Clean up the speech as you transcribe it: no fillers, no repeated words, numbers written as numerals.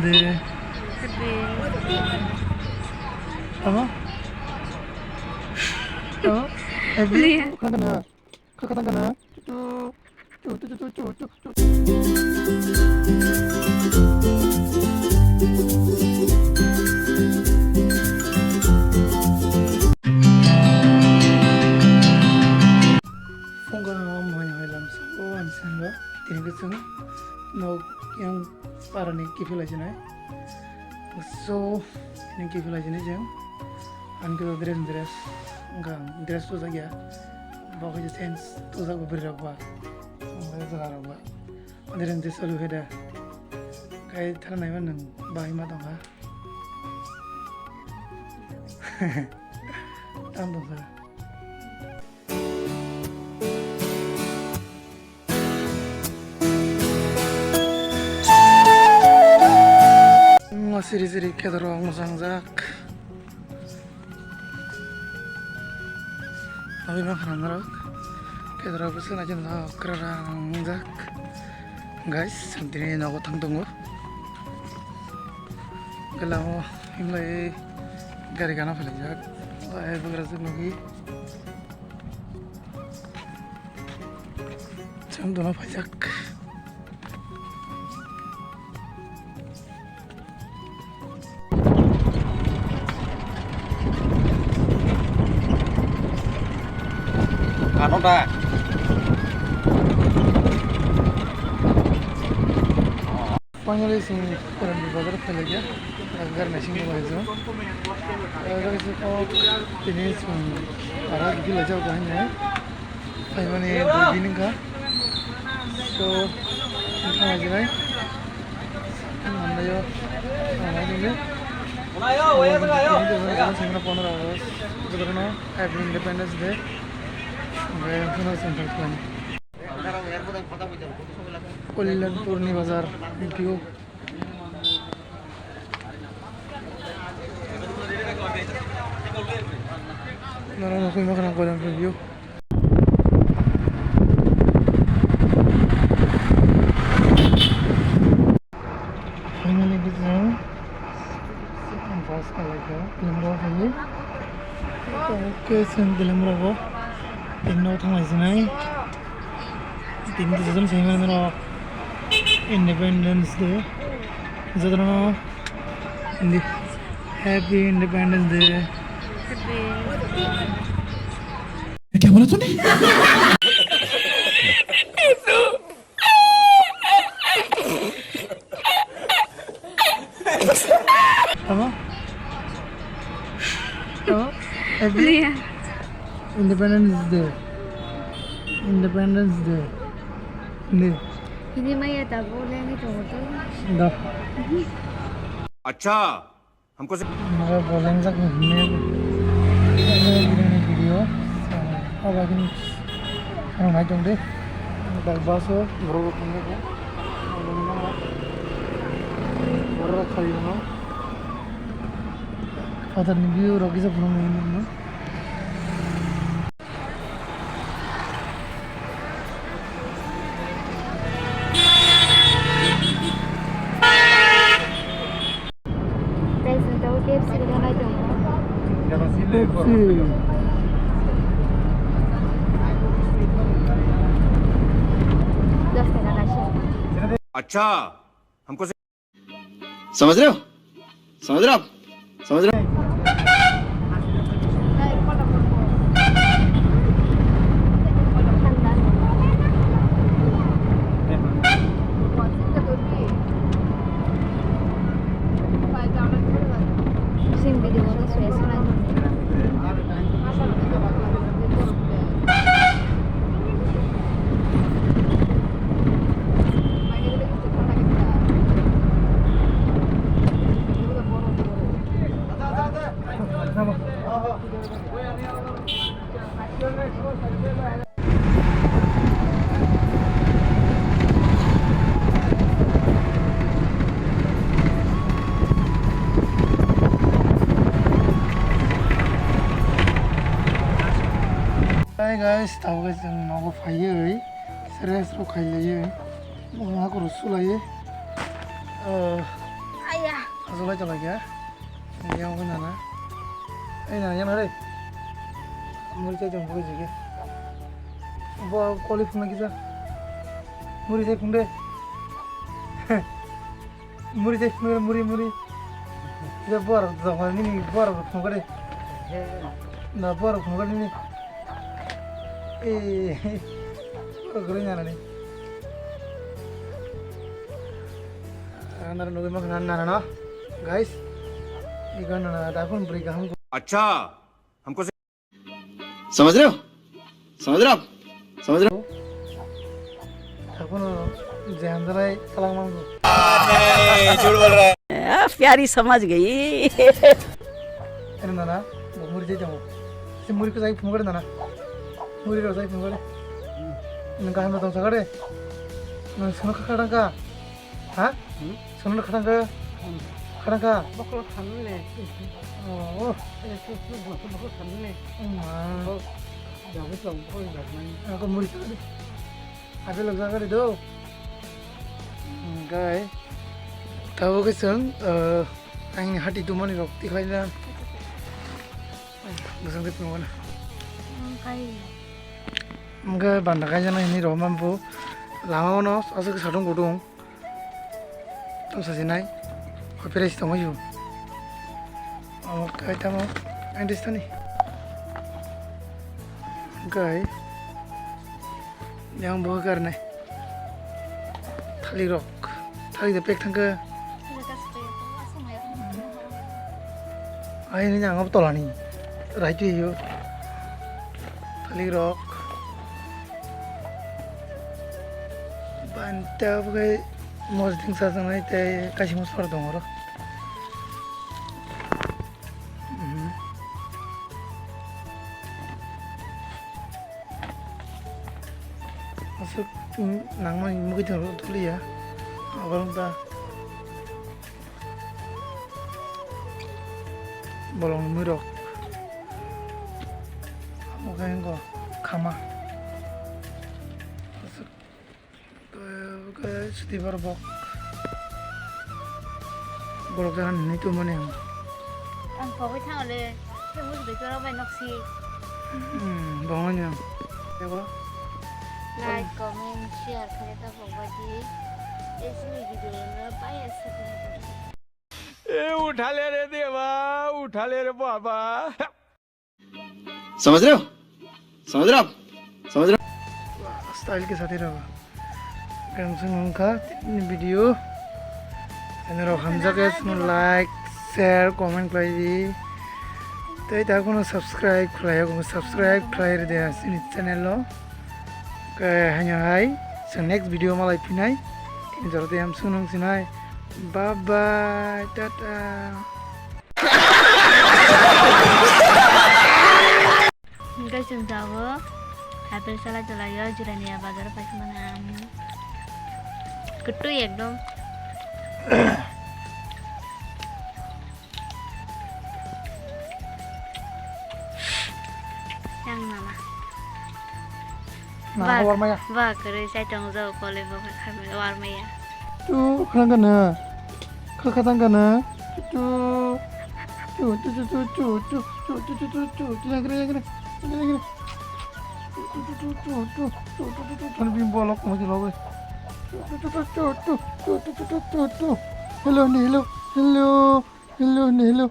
de apa? Apa? Ebi? Kena. Kena. Fungga mau hilang so ansan ini kesana no yang para nih kifil aja nih so ini kifil aja nih jeng anke dress enggak dress tuh saja bawa aja sense tuh saja berapa enggak sekarang apa ada yang selalu ada kayak thara nih mana bayi mata enggak tambah enggak siri-siri kedorong musangjak tapi makanan rok kedorong pesan aja lah kerangjak guys ini nago tangtunggu kalau imlay gari kana pelanjak wah bekerja lagi jam dua pajak Ano dah? Finally, sing kurang di bazar pelajah agar nasi mengajak. Agar itu ini sing arah di lajau bahnya. Saya mana dua gini kah? So, kita aja lah. Mana yo? Mana ini? Ini sing 15 August. Sebenarnya Happy Independence Day. Kollan Purni Bazar video Nara koy makan Kollan review finally this round fast kalaga limro haye okay sen limro go tinno thang isnai tin season same mero Independence Day jadano indi Happy Independence Day क्या बोला तूने apa Happy Independence Day Independence Day ini मैं ये तब बोलेंगे तो होता है दा अच्छा हमको मगर बोलेंगे तक घूमने वीडियो अब आगे हम नाइट होंगे बस हो बरोबर करने को बरोबर खरीदना पता नहीं व्यू रोकी सब लोग नहीं अच्छा हमको समझ रहे हो समझ रहे हो समझ रहे हो Hai guys, tahu guys yang mau fire, serius lo kaya ye, mau aku rusul aja. coba ya. Yang mana na? Yang mana? Muri cai jom boleh juga. Bawa kuali phun lagi sah. Muri cai phun deh. Muri cai phun muri. Dia buar, zaman ini buar phun kade. Nah buar phun kade ini. Kerja ni. Anak nunggu makan nana, guys. Ikan nana, dah pun beri kaham. अच्छा हमको समझ रहे हो समझ रहे हो आप समझ रहे हो dah pun jangan terai kalang manggu. प्यारी समझ गई Ini nana, muri cai jamu. Si muri ko saya phun kade nana. Muri ko saya phun kade. Nengkah hendak tong sakade. Neng sono kakadang ka. Hah? Sono kakadang ka. Kakadang ka. बकलो खानु ले Oh. बकलो खानु ले Mah. जाबे चौ कोई बात नहीं Aku muri cai. Ada lag sakade do. Guys. Tahu ke sang? Ang ni hati tu mana rok tikai na. Busang tu pun mana. Kayak Enggak bandar aja na ini roh mampu. Lama mana asal ke sarung gudung. Tam sasinai. Operasi tamu ju. Kayak tamu. Andis tani. Guys. Yang bawa karena. Thali rok. Thali depek thangka. Ay ini jangan betul ni. Right you. Thali rok. Bantap ke mosding sasang ay tay kasih mos par dong oro. Masuk nang mau mungkin jangan betul ya. Abang ta. Bolong mirok. Mungkin ko kama. Ke seti barbok. Bolok jalan ini tu mana yang? anh có cái thằng này cái mức để cho nó bay nóc xì Bangunnya. Ya kalau like comment share kalian tak bawa di ini video ini bayar sebenarnya उठा ले रे देवा उठा ले रे बाबा समझ रहे हो समझ रहे हो आप समझ रहे हो style के साथ ही रहो. Kan senang ka ini video. Ini roh Hamza guys, like, share, comment lagi. Tapi tak kono subscribe, try deh sini channel lo. Kayak hanya hai. So next video malah pinai. Ini jadi yang sunung sinai. Bye bye, dadah. Guys, xin chào. Happy salah jalaya jurania bazar pas mana kutu ekdom yang mana Nah, warna ya. wah keren saya tunggu jauh boleh warna ya Tuh, kerang kana. Kelihatan kana. Tuh. Kan bimbolok masih lawe. Hello nih, hello.